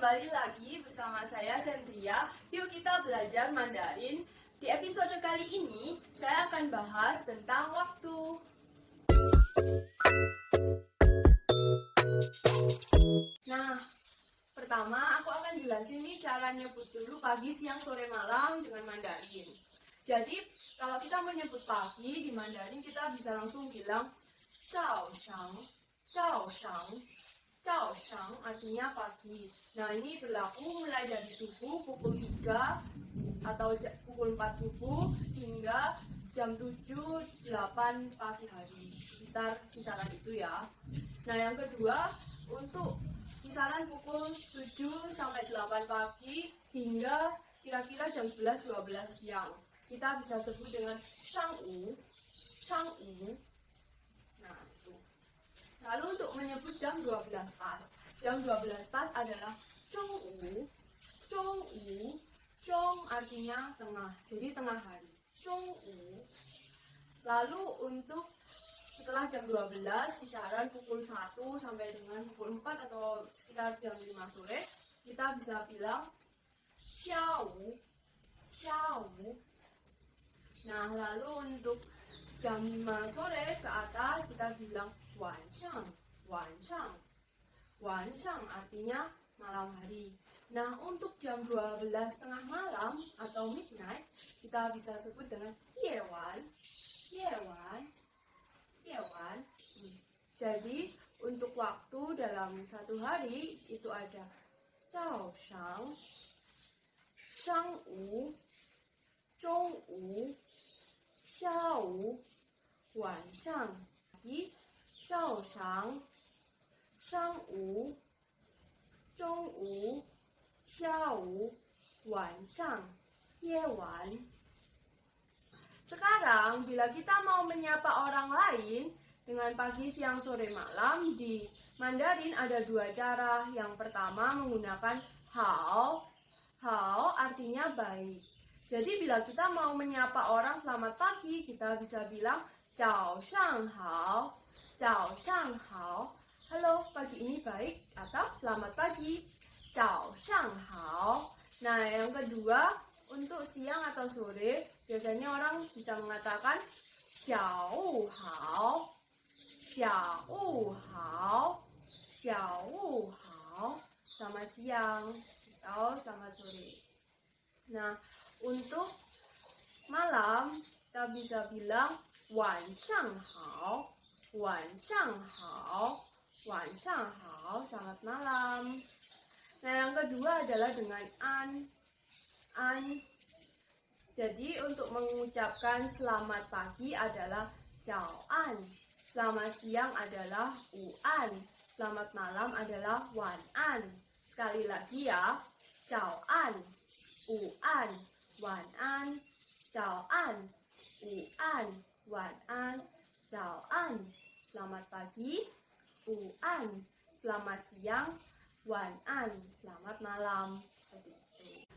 kembali lagi bersama saya Sandria. Yuk kita belajar Mandarin. Di episode kali ini saya akan bahas tentang waktu. Nah, pertama aku akan jelasin nih cara nyebut dulu pagi, siang, sore, malam dengan Mandarin. Jadi kalau kita menyebut pagi di Mandarin kita bisa langsung bilang Zhao Shang, Zhao Shang. Zhao Shang artinya pagi. Nah ini berlaku mulai dari subuh pukul 3 atau pukul 4 subuh hingga jam 7-8 pagi hari. Sekitar kisaran itu ya. Nah yang kedua untuk kisaran pukul 7 sampai 8 pagi hingga kira-kira jam 11-12 siang. Kita bisa sebut dengan Shangwu, Shangwu. Nah itu. Lalu untuk menyebut jam 12 pas. Jam 12 pas adalah Zhongwu. Zhongwu. Zhong artinya tengah. Jadi tengah hari. Zhongwu. Lalu untuk setelah jam 12 kisaran pukul 1 sampai dengan pukul 4 atau sekitar jam 5 sore kita bisa bilang Xiaowu. Xiaowu. Nah, lalu untuk jam 5 sore ke atas kita bilang Wanshang, Wanshang. Wanshang artinya malam hari. Nah, untuk jam 12 tengah malam atau midnight kita bisa sebut dengan Yewan, Yewan, Yewan. Jadi untuk waktu dalam satu hari itu ada Zhao Shang, Shangwu, Zhongwu, Xiaowu, 晚上 pagi, 早上 上午 中午 下午 晚上 夜晚. Sekarang bila kita mau menyapa orang lain dengan pagi, siang, sore, malam, di Mandarin ada dua cara. Yang pertama menggunakan hao. Hao artinya baik. Jadi bila kita mau menyapa orang selamat pagi, kita bisa bilang Zhao shang hao, Zhao shang hao. Halo, pagi ini baik atau selamat pagi. Zhao shang hao. Nah, yang kedua untuk siang atau sore, biasanya orang bisa mengatakan xiao hao, xiao hao, xiao hao. Selamat siang atau selamat sore. Nah, untuk malam kita bisa bilang晚上好, 晚上好, 晚上好, selamat malam. Nah, yang kedua adalah dengan an. Jadi untuk mengucapkan selamat pagi adalah 早安, selamat siang adalah 午安, selamat malam adalah 晚安. Sekali lagi ya, 早安, 午安, 晚安, 早安, 午安, 晚安, 早安, selamat pagi, 午安, selamat siang, 晚安, selamat malam. Seperti itu.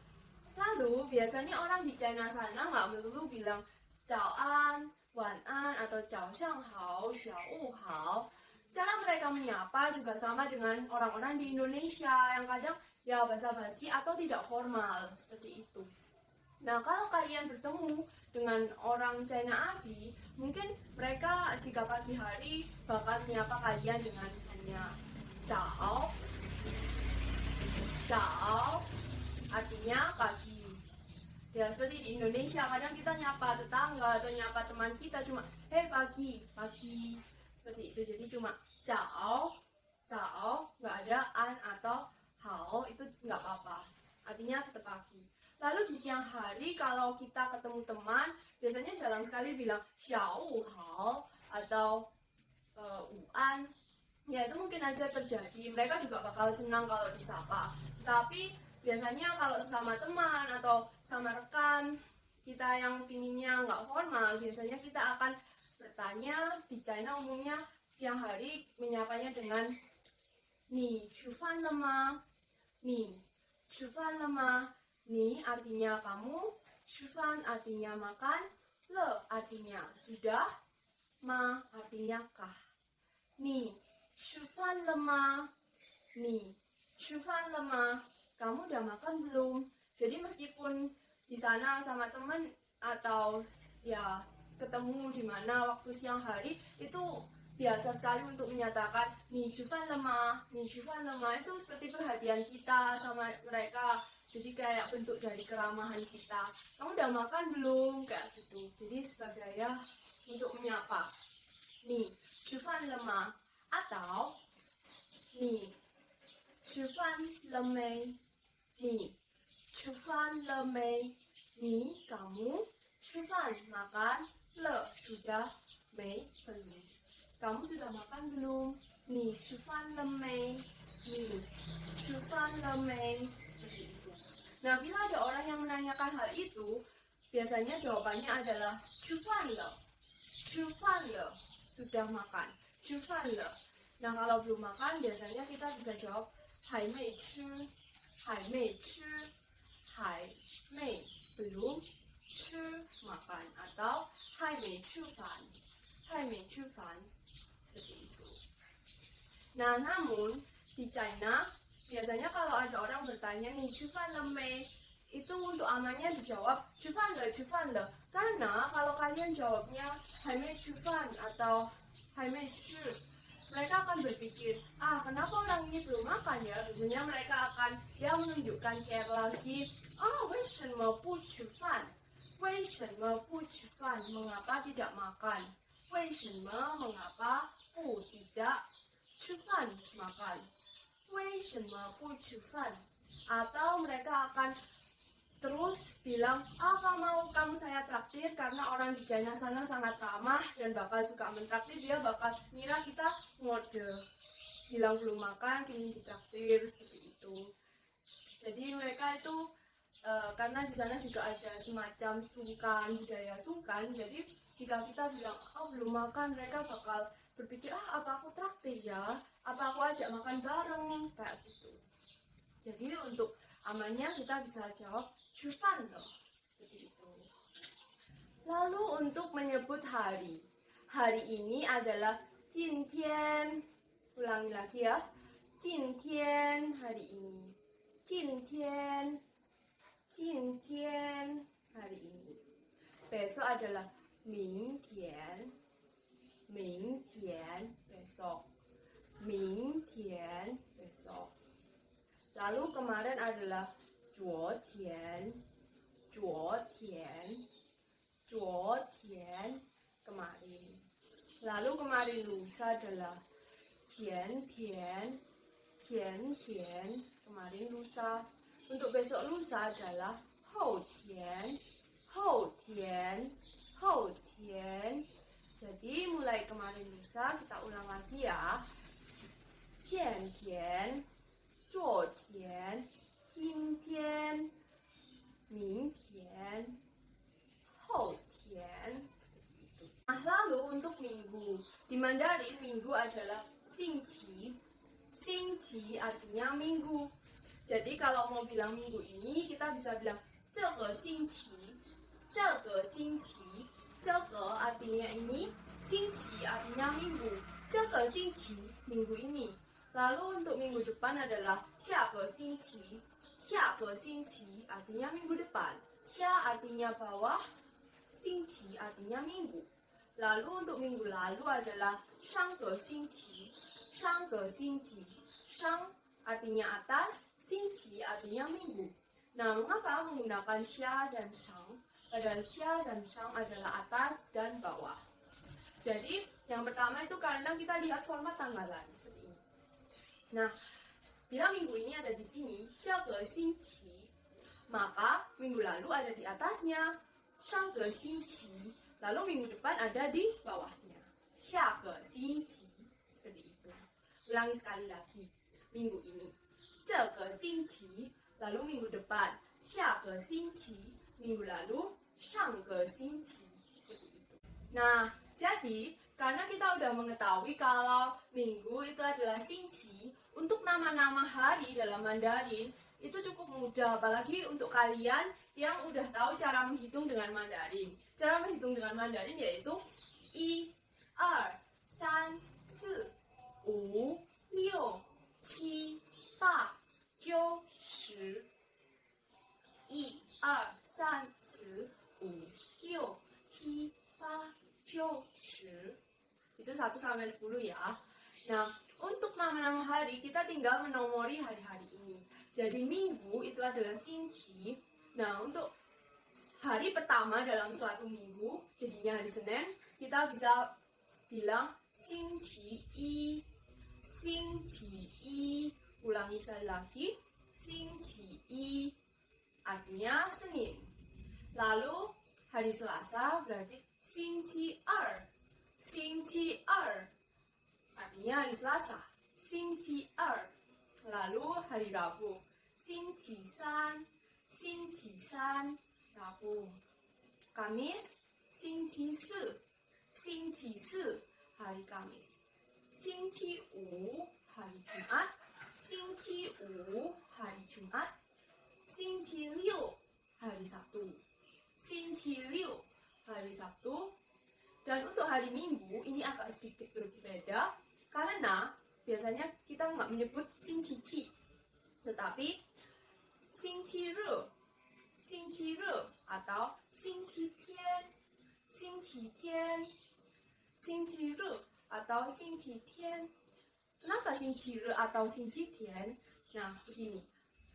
Lalu biasanya orang di China sana nggak melulu bilang 早安, 晚安 atau 早上好, 下午好. Cara mereka menyapa juga sama dengan orang-orang di Indonesia yang kadang ya basa-basi atau tidak formal seperti itu. Nah, kalau kalian bertemu dengan orang China asli, mungkin mereka jika pagi hari bakal menyapa kalian dengan hanya Zhao. Zhao artinya pagi. Ya, seperti di Indonesia, kadang kita nyapa tetangga atau nyapa teman kita cuma hey pagi, pagi. Seperti itu, jadi cuma Zhao, Zhao, nggak ada an atau hao, itu nggak apa-apa. Artinya tetap pagi. Lalu di siang hari kalau kita ketemu teman, biasanya jarang sekali bilang xiao hao atau uan. Ya itu mungkin aja terjadi. Mereka juga bakal senang kalau disapa. Tapi biasanya kalau sama teman atau sama rekan kita yang pinginnya nggak formal, biasanya kita akan bertanya. Di China umumnya siang hari menyapanya dengan ni shufan lema, ni shufan lema. Ni artinya kamu, shufan artinya makan, le artinya sudah, ma artinya kah. Ni shufan lema, ni shufan lema. kamu udah makan belum? Jadi meskipun di sana sama teman atau ya ketemu di mana waktu siang hari, itu biasa sekali untuk menyatakan nih Shufan lemah itu seperti perhatian kita sama mereka. Jadi kayak bentuk dari keramahan kita. Kamu udah makan belum? Kayak gitu. Jadi sebagai ya untuk menyapa. Nih, Shufan lemah atau nih Shufan lemai. Nih, Shufan lemai. Nih, kamu Shufan makan le sudah mei belum? Kamu sudah makan belum? Nih, Shufan lemai. Nih, Shufan lemai. Seperti itu. Nah, bila ada orang yang menanyakan hal itu, biasanya jawabannya adalah Shufan le. Shufan le. Sudah makan. Shufan le. Nah, kalau belum makan, biasanya kita bisa jawab hai mei chu. Hai mei chu. Hai mei belum chu makan, atau hai mei chu fan. Hai mei chu fan. Seperti itu. Nah, namun di China biasanya kalau ada orang bertanya nih Shufan le mei, itu untuk amannya dijawab Shufan le. Karena kalau kalian jawabnya hai mei chu fan atau hai mei chu, mereka akan berpikir, kenapa orang ini belum makan ya? Biasanya mereka akan menunjukkan care lagi. Wei shen me bu chu fan? Wei shen me bu chu fan? Mengapa tidak makan? Wei shen me mengapa bu tidak chu fan makan? Wei shen me bu chu fan? Atau mereka akan terus bilang, mau kamu saya traktir, karena orang di China sana sangat ramah dan bakal suka mentraktir. Dia bakal ngira kita ngode, bilang belum makan, kini ditraktir, seperti itu. Jadi mereka itu karena di sana juga ada semacam sungkan, budaya sungkan. Jadi jika kita bilang belum makan, mereka bakal berpikir apa aku traktir ya, apa aku ajak makan bareng, kayak gitu. Jadi untuk amannya kita bisa jawab Shufan le. Seperti itu. Lalu untuk menyebut hari. Hari ini adalah Jintian. Ulangi lagi ya. Jintian, hari ini. Jintian. Jintian, hari ini. Besok adalah Mingtian. Mingtian, besok. Mingtian, besok. Lalu kemarin adalah 昨天 kemarin. Lalu kemarin lusa adalah 前天 kemarin lusa. Untuk besok lusa adalah 后天 Jadi mulai kemarin lusa kita ulang lagi ya. 前天 昨天 今天 明天 后天. Nah, lalu untuk minggu. Di Mandarin minggu adalah xingqi. Xingqi artinya minggu. Jadi kalau mau bilang minggu ini kita bisa bilang 这个星期. 这个星期 artinya ini, 星期 artinya minggu. 这个星期 minggu ini. Lalu untuk minggu depan adalah 下个星期. 下个星期 artinya minggu depan. 下 artinya bawah, 星期 artinya minggu. Lalu untuk minggu lalu adalah 上个星期. 上个星期. 上 artinya atas, 星期 artinya minggu. Nah, mengapa menggunakan xia dan shang? Padahal xia dan shang adalah atas dan bawah. Jadi, yang pertama itu karena kita lihat format tanggalan seperti ini. Nah, bila minggu ini ada di sini, 这个星期, maka minggu lalu ada di atasnya, 上个星期, lalu minggu depan ada di bawahnya, 下个星期, seperti itu. Ulangi sekali lagi, minggu ini, 这个星期, lalu minggu depan, 下个星期, minggu lalu, 上个星期, seperti itu. Nah, jadi karena kita udah mengetahui kalau minggu itu adalah xingqi, untuk nama-nama hari dalam Mandarin itu cukup mudah, apalagi untuk kalian yang udah tahu cara menghitung dengan Mandarin. Cara menghitung dengan Mandarin yaitu 1, 2, 3, 4, 5, 6, 7, 8, 9, 10 1 2 3 4 5 6 7 8 9 10. Itu 1 sampai 10 ya. Nah, untuk nama-nama hari kita tinggal menomori hari-hari ini. Jadi minggu itu adalah Xingqi. Nah, untuk hari pertama dalam suatu minggu, jadinya hari Senin, kita bisa bilang Xingqi I. Xingqi I. Ulangi sekali lagi. Xingqi I. Artinya Senin. Lalu hari Selasa berarti Xingqi Er. Xingqi Er. Artinya hari Selasa. Xingqi Er. Lalu hari Rabu. Xingqi San. Xingqi San. Rabu. Kamis. Xingqi Si. Xingqi Si. Hari Kamis. Xingqi Wu. Hari Jumat. Xingqi Wu. Hari Jumat. Xingqi Liu. Hari Sabtu. Xingqi Liu. Hari Sabtu. Dan untuk hari Minggu ini agak sedikit berbeda karena biasanya kita nggak menyebut Xingqi Qi, tetapi Xingqi Re, Xingqi Re atau Xingqi Tian, Xingqi Tian, Xingqi Re atau Xingqi Tian. Kenapa Xingqi Re atau Xingqi Tian? Nah, begini.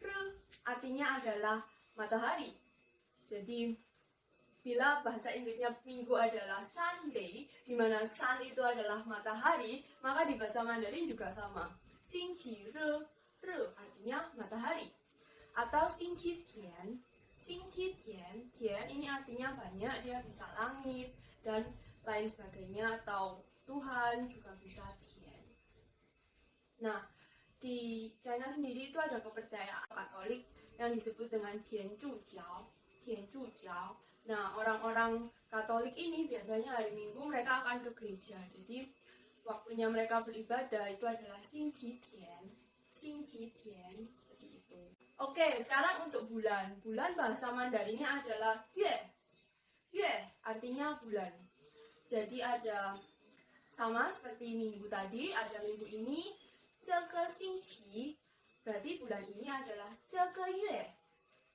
Re artinya adalah matahari. Jadi bila bahasa Inggrisnya minggu adalah Sunday, di mana sun itu adalah matahari, maka di bahasa Mandarin juga sama. Xingqi Re, Re artinya matahari. Atau Xingqi Tian, Xingqi Tian, Tian ini artinya banyak, dia bisa langit dan lain sebagainya, atau Tuhan juga bisa Tian. Nah, di China sendiri itu ada kepercayaan Katolik yang disebut dengan Tianzhujiao, Tianzhujiao. Nah, orang-orang Katolik ini biasanya hari Minggu mereka akan ke gereja. Jadi, waktunya mereka beribadah itu adalah Xingqi Tian. Xingqi Tian, seperti itu. Oke, sekarang untuk bulan. Bulan bahasa Mandarinnya adalah Yue. Yue artinya bulan. Jadi ada sama seperti minggu tadi, ada minggu ini, Zhe Xingqi, berarti bulan ini adalah Zhe Yue.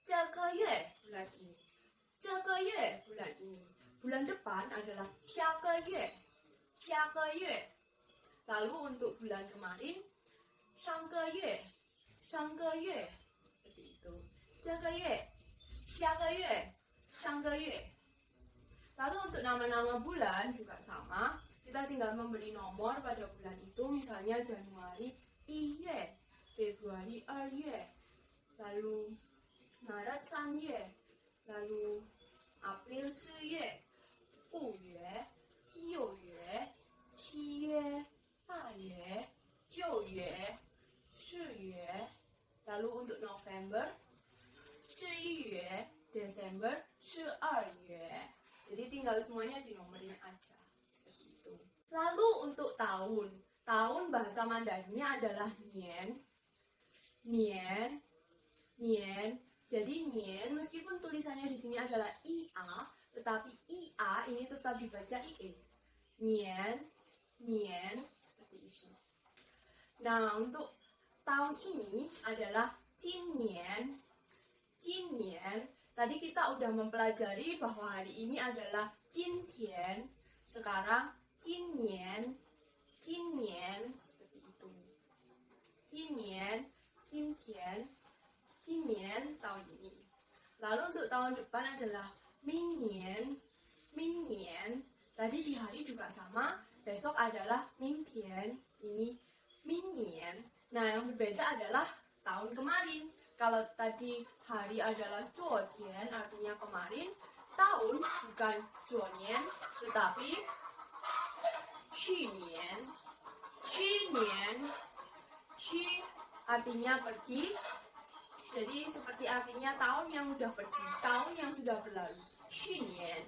Zhe Yue bulan ini. Zhe Yue bulan ini. Bulan depan adalah Xia Yue. Xia Yue. Lalu untuk bulan kemarin Shang Yue. Shang Yue. Seperti itu. Zhe Yue, Xia Yue, Shang Yue. Lalu untuk nama-nama bulan juga sama. Kita tinggal memberi nomor pada bulan itu. Misalnya Januari 1 Yue, Februari 2 Yue, lalu Maret 3 Yue, lalu April 4 Yue, 5 Yue, 6 Yue, 7 Yue, 8 Yue, 9 Yue, 10 Yue. Lalu untuk November 11 Yue, Desember 12 Yue. Jadi tinggal semuanya dinomorin aja. Seperti itu. Lalu untuk tahun. Tahun bahasa Mandarinnya adalah Nian. Nian. Nian. Jadi Nian meskipun tulisannya di sini adalah IA, tetapi IA ini tetap dibaca IE. Nian. Nian. Seperti itu. Nah, untuk tahun ini adalah Jinian. Jinian. Tadi kita udah mempelajari bahwa hari ini adalah Jintian. Sekarang Jinian. Jinian. Seperti itu. Jinian. Jintian. Jinian tahun ini. Lalu untuk tahun depan adalah Mingnian. Mingnian. Tadi di hari juga sama. Besok adalah Mingtian. Ini Mingnian. Nah, yang berbeda adalah tahun kemarin. Kalau tadi hari adalah Zuotian, artinya kemarin, tahun bukan Zuonian, tetapi Qunian. Qunian. Qu artinya pergi. Jadi seperti artinya tahun yang sudah pergi, tahun yang sudah berlalu. Qunian.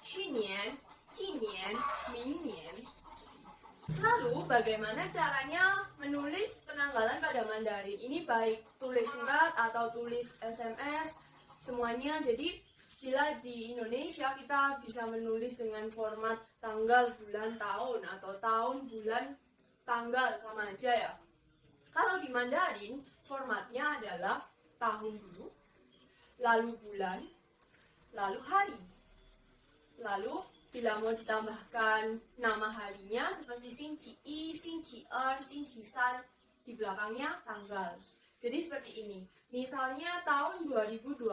Qunian, Qinian, Mingnian. Lalu bagaimana caranya menulis penanggalan pada Mandarin? Ini baik tulis surat atau tulis SMS, semuanya. Jadi bila di Indonesia kita bisa menulis dengan format tanggal, bulan, tahun, atau tahun, bulan, tanggal, sama aja ya. Kalau di Mandarin formatnya adalah tahun dulu, lalu bulan, lalu hari. Lalu bila mau ditambahkan nama harinya seperti Xingqi 1, Xingqi 2, Xingqi 3, di belakangnya tanggal. Jadi seperti ini. Misalnya tahun 2020,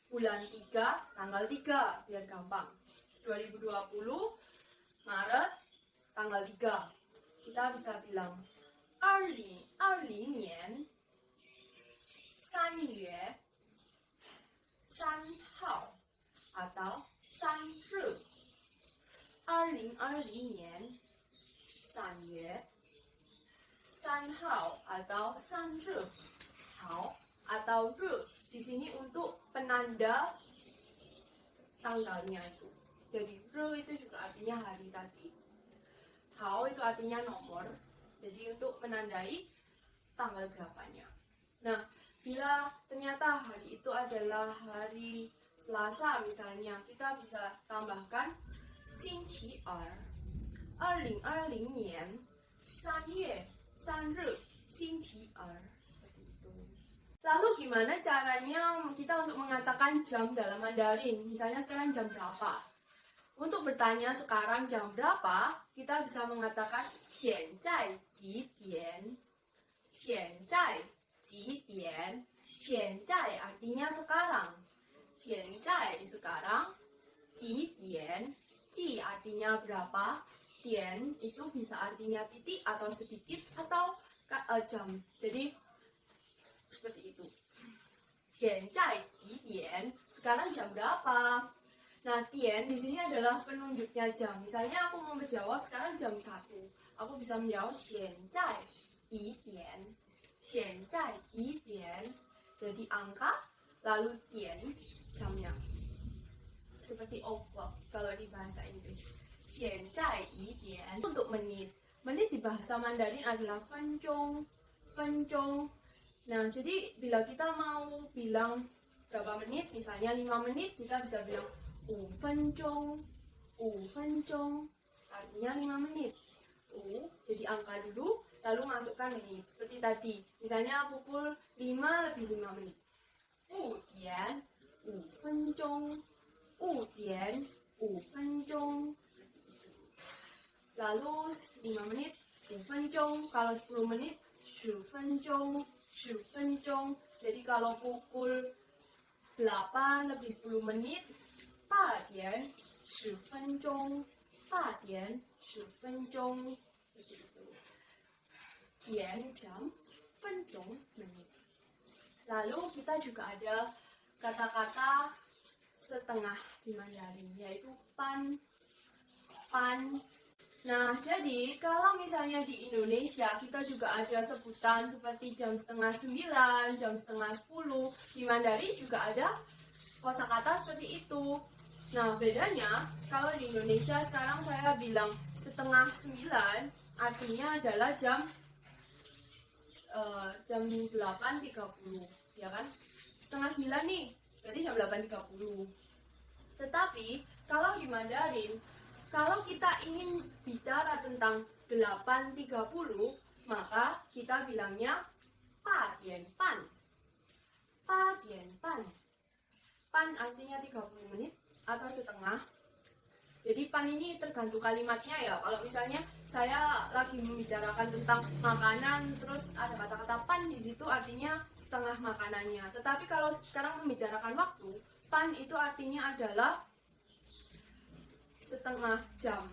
bulan 3, tanggal 3, biar gampang. 2020, Maret, tanggal 3. Kita bisa bilang 2020年3月3号 atau 3日。2020年3月3号 atau 3日。好 atau re di sini untuk penanda tanggalnya itu. Jadi re itu juga artinya hari tadi. Hao itu artinya nomor. Jadi untuk menandai tanggal berapanya. Nah, bila ternyata hari itu adalah hari Selasa misalnya, kita bisa tambahkan 星期二2020年3月3日星期二。Seperti itu. Lalu gimana caranya kita untuk mengatakan jam dalam Mandarin? Misalnya sekarang jam berapa? Untuk bertanya sekarang jam berapa, kita bisa mengatakan 现在几点? 现在几点? 现在 artinya sekarang. 现在 sekarang. 几点? 几 artinya berapa? 点 itu bisa artinya titik atau sedikit atau jam. Jadi seperti itu. 现在几点? Sekarang jam berapa? Nah, tian di sini adalah penunjuknya jam. Misalnya aku mau menjawab sekarang jam 1. Aku bisa menjawab 现在几点. 现在几点. Jadi angka, lalu tian, jamnya. Seperti o'clock kalau di bahasa Inggris. 现在几点. Untuk menit. Menit di bahasa Mandarin adalah 分钟. 分钟. Nah, jadi bila kita mau bilang berapa menit, misalnya 5 menit, kita bisa bilang 5分钟, 5分钟, artinya 5 menit. Jadi angka dulu, lalu masukkan menit. Seperti tadi, misalnya pukul 5 lebih 5 menit. 5点5分钟, 5点5分钟. Lalu 5 menit, 5分钟. Kalau 10 menit, 10分钟, 10分钟. Jadi kalau pukul 8 lebih 10 menit, 8点10分钟 8点10分钟 begitu. 点 jam, 分钟 menit. Lalu kita juga ada kata-kata setengah di Mandarin, yaitu pan. Pan. Nah, jadi kalau misalnya di Indonesia kita juga ada sebutan seperti jam setengah 9, jam setengah 10. Di Mandarin juga ada kosakata seperti itu. Nah, bedanya kalau di Indonesia sekarang saya bilang setengah 9 artinya adalah jam 8.30, ya kan? Setengah 9 nih, jadi jam 8.30. Tetapi kalau di Mandarin, kalau kita ingin bicara tentang 8.30, maka kita bilangnya 8点半. 8点半. Pan artinya 30 menit atau setengah. Jadi pan ini tergantung kalimatnya ya. Kalau misalnya saya lagi membicarakan tentang makanan, terus ada kata-kata pan di situ artinya setengah makanannya. Tetapi kalau sekarang membicarakan waktu, pan itu artinya adalah setengah jam,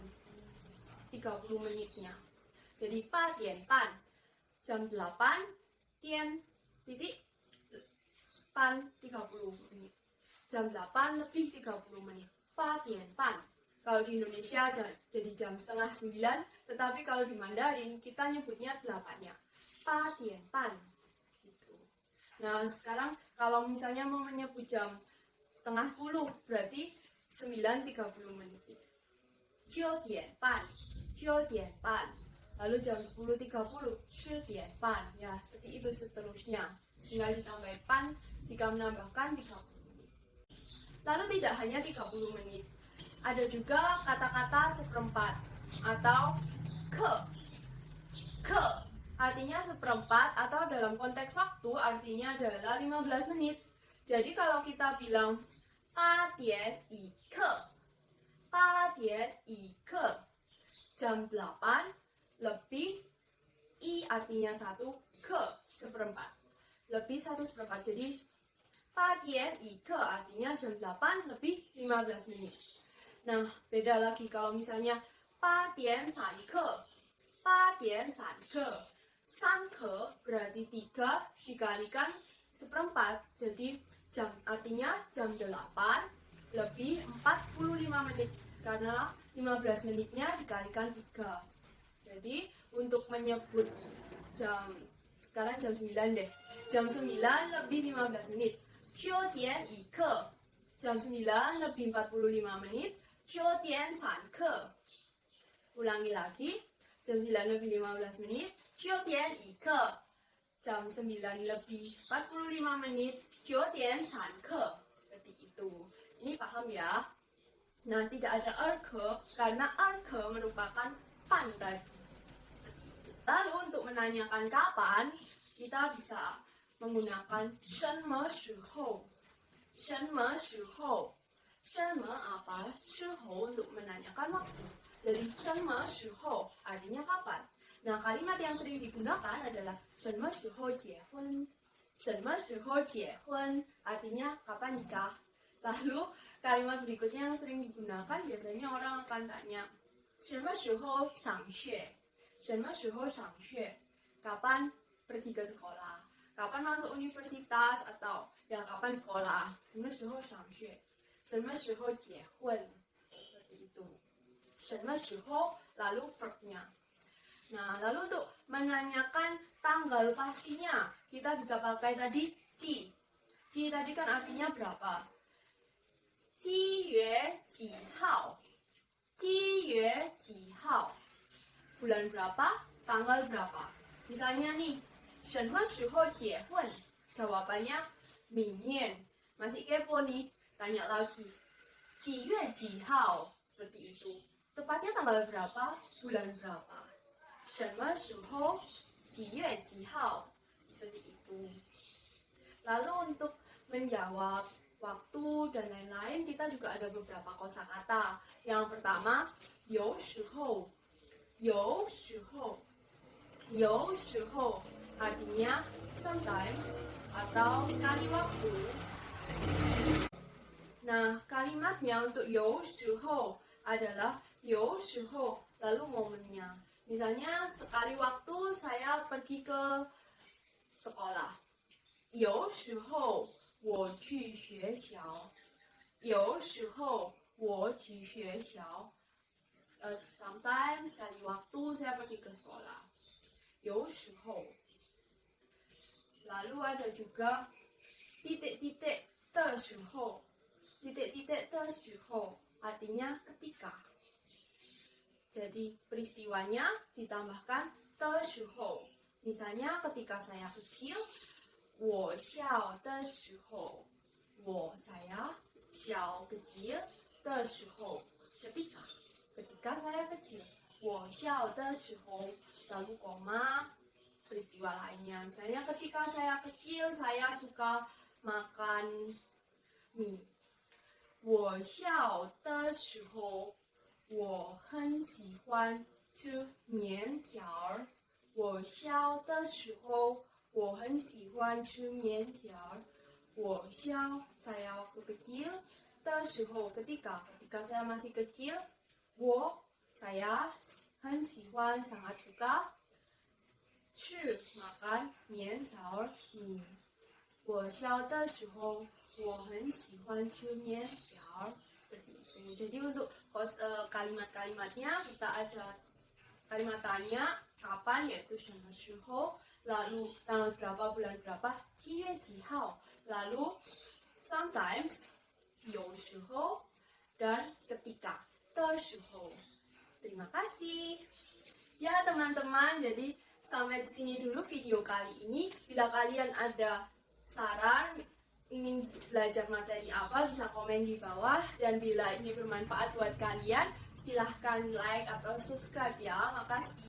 30 menitnya. Jadi 8点半, jam 8, tian, titik, pan 30 menit. Jam 8 lebih 30 menit. 8点半. Kalau di Indonesia jadi jam setengah 9, tetapi kalau di Mandarin kita nyebutnya 8-nya. 8点半. Gitu. Nah, sekarang kalau misalnya mau menyebut jam setengah 10, berarti 9.30 menit. 9点半. 9点半. Lalu jam 10.30, 10点半. Ya, seperti itu seterusnya. Tinggal ditambah pan jika menambahkan 30. Lalu tidak hanya 30 menit, ada juga kata-kata seperempat atau ke. artinya seperempat, atau dalam konteks waktu artinya adalah 15 menit. Jadi kalau kita bilang 8点一刻 8点一刻 jam 8 lebih i artinya 1, ke seperempat, lebih 1/4. Jadi 8点一刻 artinya jam 8 lebih 15 menit. Nah, beda lagi kalau misalnya 8点3刻 8点3刻 3刻 berarti 3 dikalikan seperempat. Jadi jam artinya jam 8 lebih 45 menit karena 15 menitnya dikalikan 3. Jadi untuk menyebut jam, sekarang jam 9 deh. Jam 9 lebih 15 menit. 9点一刻 jam 9 lebih 45 menit. 9点3刻 ulangi lagi. Jam 9 lebih 15 menit. 9点一刻 jam 9 lebih 45 menit. 9点3刻 seperti itu. Ini paham ya? Nah, tidak ada erke karena erke merupakan pan tadi. Lalu untuk menanyakan kapan, kita bisa menggunakan 什么时候 什么时候 什么apa 时候 untuk menanyakan waktu. Jadi 什么时候 artinya kapan. Nah, kalimat yang sering digunakan adalah 什么时候结婚 什么时候结婚 artinya kapan nikah. Lalu kalimat berikutnya yang sering digunakan biasanya orang akan tanya 什么时候上学 什么时候上学 kapan pergi ke sekolah, kapan masuk universitas, atau ya kapan sekolah. 什么时候上学什么时候结婚 seperti itu. 什么时候 lalu verbnya. Nah, lalu untuk menanyakan tanggal pastinya kita bisa pakai tadi ji. Ji tadi kan artinya berapa. 几月几号 几月几号 bulan berapa, tanggal berapa. Misalnya nih, 什么时候结婚 jawabannya 明年. Masih kepo nih, tanya lagi 几月几号 seperti itu. Tepatnya tanggal berapa, bulan berapa. 什么时候几月几号 seperti itu. Lalu untuk menjawab waktu dan lain-lain, kita juga ada beberapa kosakata. Yang pertama, 有时候有时候有时候 artinya sometimes atau sekali waktu. Nah, kalimatnya untuk 有时候 adalah 有时候 lalu momennya. Misalnya sekali waktu saya pergi ke sekolah. 有时候我去学校有时候我去学校sometimes sekali waktu saya pergi ke sekolah. 有时候 lalu ada juga titik-titik 的时候 titik-titik 的时候 artinya ketika. Jadi peristiwanya ditambahkan 的时候. Misalnya ketika saya kecil, 我小的时候 saya 小 kecil 的时候 ketika saya kecil. 我小的时候 lalu koma peristiwa lainnya. Misalnya ketika saya kecil saya suka makan mie. 我小的时候我很喜欢吃面条。我小的时候我很喜欢吃面条。我小 saya waktu kecil 的时候 ketika saya masih kecil. saya 很喜欢 sangat suka 吃 makan 面条 mie. 我小的时候我很喜欢吃面条. Seperti itu. Jadi untuk kalimat-kalimatnya kita ada kalimat tanya kapan, yaitu 什么时候, lalu tanggal berapa, bulan berapa, 几月几号, lalu sometimes 有时候 dan ketika 的时候. Terima kasih. Ya teman-teman, jadi sampai di sini dulu video kali ini. Bila kalian ada saran ingin belajar materi apa, bisa komen di bawah. Dan bila ini bermanfaat buat kalian, silahkan like atau subscribe ya. Makasih.